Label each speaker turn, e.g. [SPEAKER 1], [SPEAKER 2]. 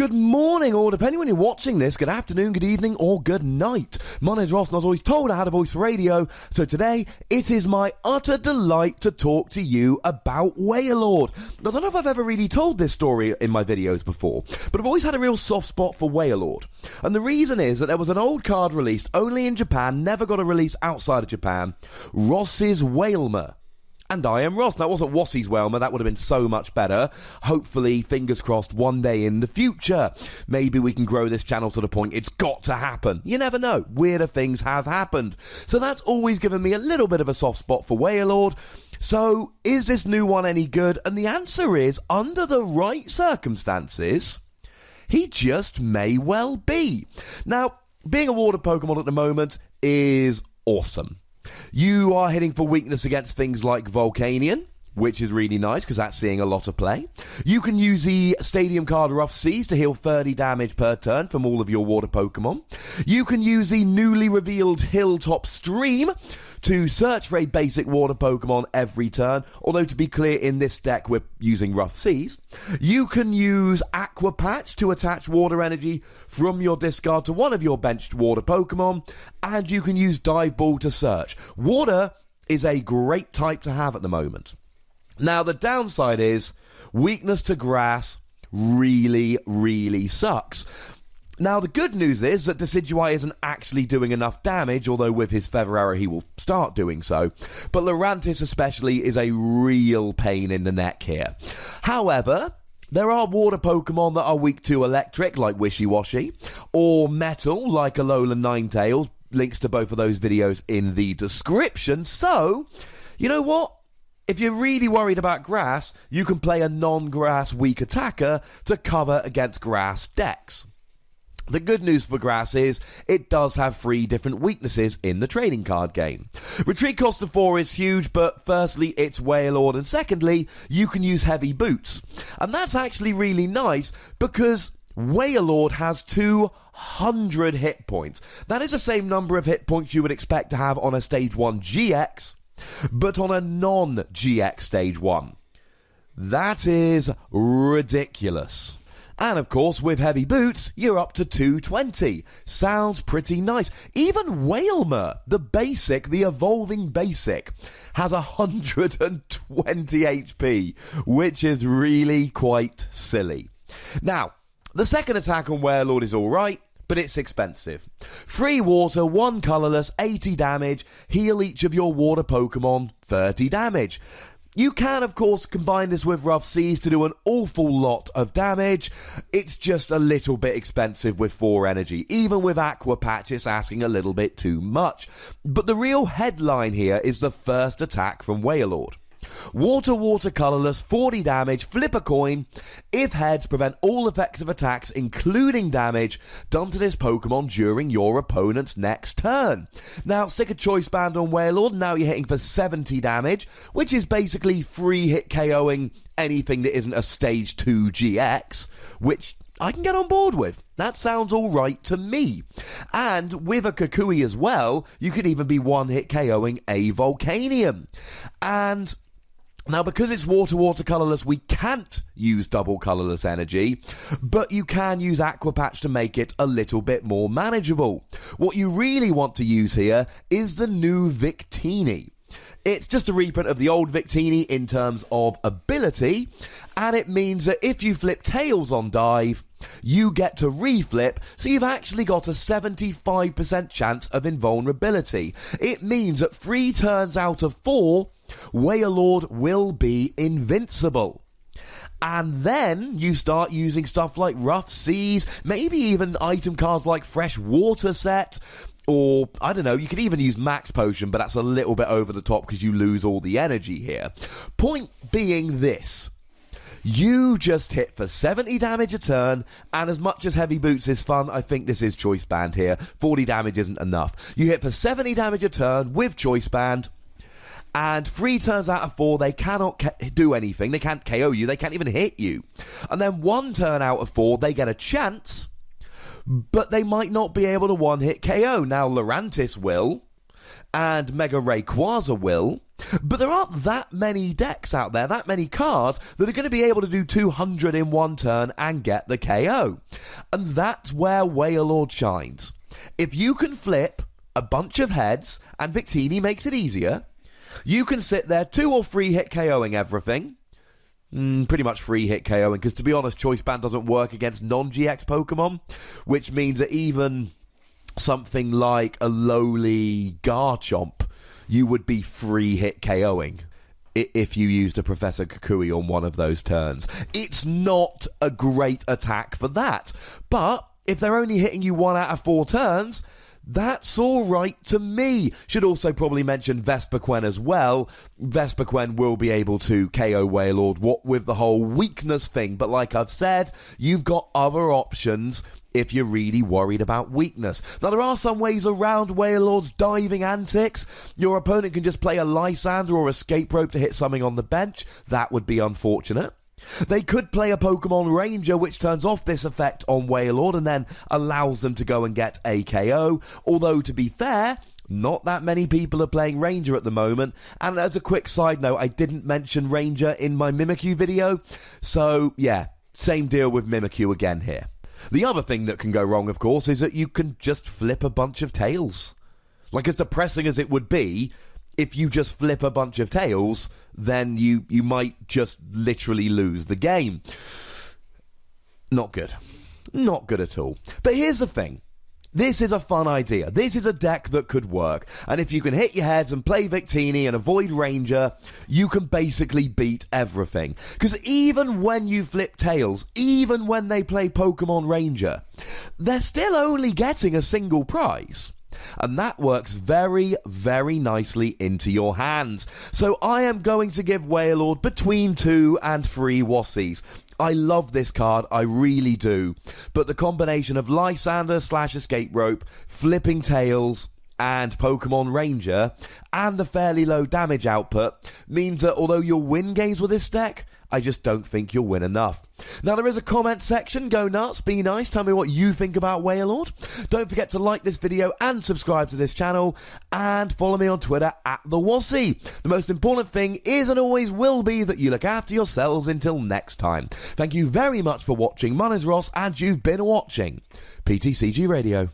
[SPEAKER 1] Good morning, or depending when you're watching this, good afternoon, good evening, or good night. My name's Ross, and I was always told I had a voice for radio, so today it is my utter delight to talk to you about Wailord. Now, I don't know if I've ever really told this story in my videos before, but I've always had a real soft spot for Wailord. And the reason is that there was an old card released only in Japan, never got a release outside of Japan, Ross's Wailmer. And I am Ross. Now, it wasn't Wassie's Wailmer, that would have been so much better. Hopefully, fingers crossed, one day in the future, maybe we can grow this channel to the point it's got to happen. You never know. Weirder things have happened. So that's always given me a little bit of a soft spot for Wailord. So, is this new one any good? And the answer is, under the right circumstances, he just may well be. Now, being a water Pokemon at the moment is awesome. You are hitting for weakness against things like Volcanion, which is really nice because that's seeing a lot of play. You can use the Stadium card Rough Seas to heal 30 damage per turn from all of your water Pokemon. You can use the newly revealed Hilltop Stream to search for a basic water Pokemon every turn, although to be clear, in this deck we're using Rough Seas. You can use Aqua Patch to attach water energy from your discard to one of your benched water Pokemon, and you can use Dive Ball to search. Water is a great type to have at the moment. Now, the downside is weakness to grass really sucks. Now, the good news is that Decidueye isn't actually doing enough damage, although with his Feather Arrow he will start doing so. But Lurantis especially is a real pain in the neck here. However, there are water Pokemon that are weak to electric, like Wishy-Washy, or metal, like Alolan Ninetales. Links to both of those videos in the description. So, you know what? If you're really worried about grass, you can play a non-grass weak attacker to cover against grass decks. The good news for grass is it does have 3 different weaknesses in the trading card game. Retreat cost of 4 is huge, but firstly, it's Wailord, and secondly, you can use heavy boots. And that's actually really nice because Wailord has 200 hit points. That is the same number of hit points you would expect to have on a Stage 1 GX, but on a non-GX Stage 1. That is ridiculous. And of course, with heavy boots, you're up to 220. Sounds pretty nice. Even Wailmer, the basic, the evolving basic, has 120 HP, which is really quite silly. Now, the second attack on Wailord is alright, but it's expensive. 3 water, 1 colourless, 80 damage, heal each of your water Pokemon 30 damage. You can, of course, combine this with Rough Seas to do an awful lot of damage. It's just a little bit expensive with 4 energy. Even with Aqua Patch, it's asking a little bit too much. But the real headline here is the first attack from Wailord. Water, colourless, 40 damage, flip a coin. If heads, prevent all effective attacks, including damage, done to this Pokemon during your opponent's next turn. Now, stick a choice band on Wailord, now you're hitting for 70 damage, which is basically free hit KOing anything that isn't a Stage 2 GX, which I can get on board with. That sounds alright to me. And with a Kukui as well, you could even be one-hit KOing a Volcanion. And now, because it's water, colourless, we can't use double colourless energy, but you can use Aqua Patch to make it a little bit more manageable. What you really want to use here is the new Victini. It's just a reprint of the old Victini in terms of ability, and it means that if you flip Tails on dive, you get to reflip, so you've actually got a 75% chance of invulnerability. It means that 3 turns out of 4, Wailord will be invincible. And then you start using stuff like Rough Seas, maybe even item cards like Fresh Water Set, or, I don't know, you could even use Max Potion, but that's a little bit over the top because you lose all the energy here. Point being this. You just hit for 70 damage a turn, and as much as Heavy Boots is fun, I think this is Choice Band here. 40 damage isn't enough. You hit for 70 damage a turn with Choice Band, and 3 turns out of 4, they cannot do anything. They can't KO you. They can't even hit you. And then 1 turn out of 4, they get a chance, but they might not be able to one-hit KO. Now, Lurantis will, and Mega Rayquaza will, but there aren't that many decks out there, that many cards, that are going to be able to do 200 in one turn and get the KO. And that's where Wailord shines. If you can flip a bunch of heads, and Victini makes it easier, you can sit there 2 or 3 hit KOing everything. Pretty much free hit KOing, because to be honest, Choice Band doesn't work against non-GX Pokemon, which means that even something like a lowly Garchomp, you would be free hit KOing if you used a Professor Kukui on one of those turns. It's not a great attack for that, but if they're only hitting you 1 out of 4 turns, that's all right to me. Should also probably mention Vespiquen as well. Vespiquen will be able to KO Wailord, what with the whole weakness thing. But like I've said, you've got other options if you're really worried about weakness. Now, there are some ways around Wailord's diving antics. Your opponent can just play a Lysander or Escape Rope to hit something on the bench. That would be unfortunate. They could play a Pokemon Ranger, which turns off this effect on Wailord and then allows them to go and get a KO. Although, to be fair, not that many people are playing Ranger at the moment. And as a quick side note, I didn't mention Ranger in my Mimikyu video. So, yeah, same deal with Mimikyu again here. The other thing that can go wrong, of course, is that you can just flip a bunch of tails. Like, as depressing as it would be, if you just flip a bunch of tails, then you might just literally lose the game. Not good. Not good at all. But here's the thing. This is a fun idea. This is a deck that could work. And if you can hit your heads and play Victini and avoid Ranger, you can basically beat everything. Because even when you flip tails, even when they play Pokemon Ranger, they're still only getting a single prize. And that works very, very nicely into your hands. So I am going to give Wailord between 2 and 3 Wassies. I love this card, I really do. But the combination of Lysander / Escape Rope, flipping tails, and Pokemon Ranger, and the fairly low damage output, means that although you'll win games with this deck, I just don't think you'll win enough. Now, there is a comment section. Go nuts, be nice, tell me what you think about Wailord. Don't forget to like this video and subscribe to this channel, and follow me on Twitter @TheWassie. The most important thing is and always will be that you look after yourselves until next time. Thank you very much for watching. My name's Ross, and you've been watching PTCG Radio.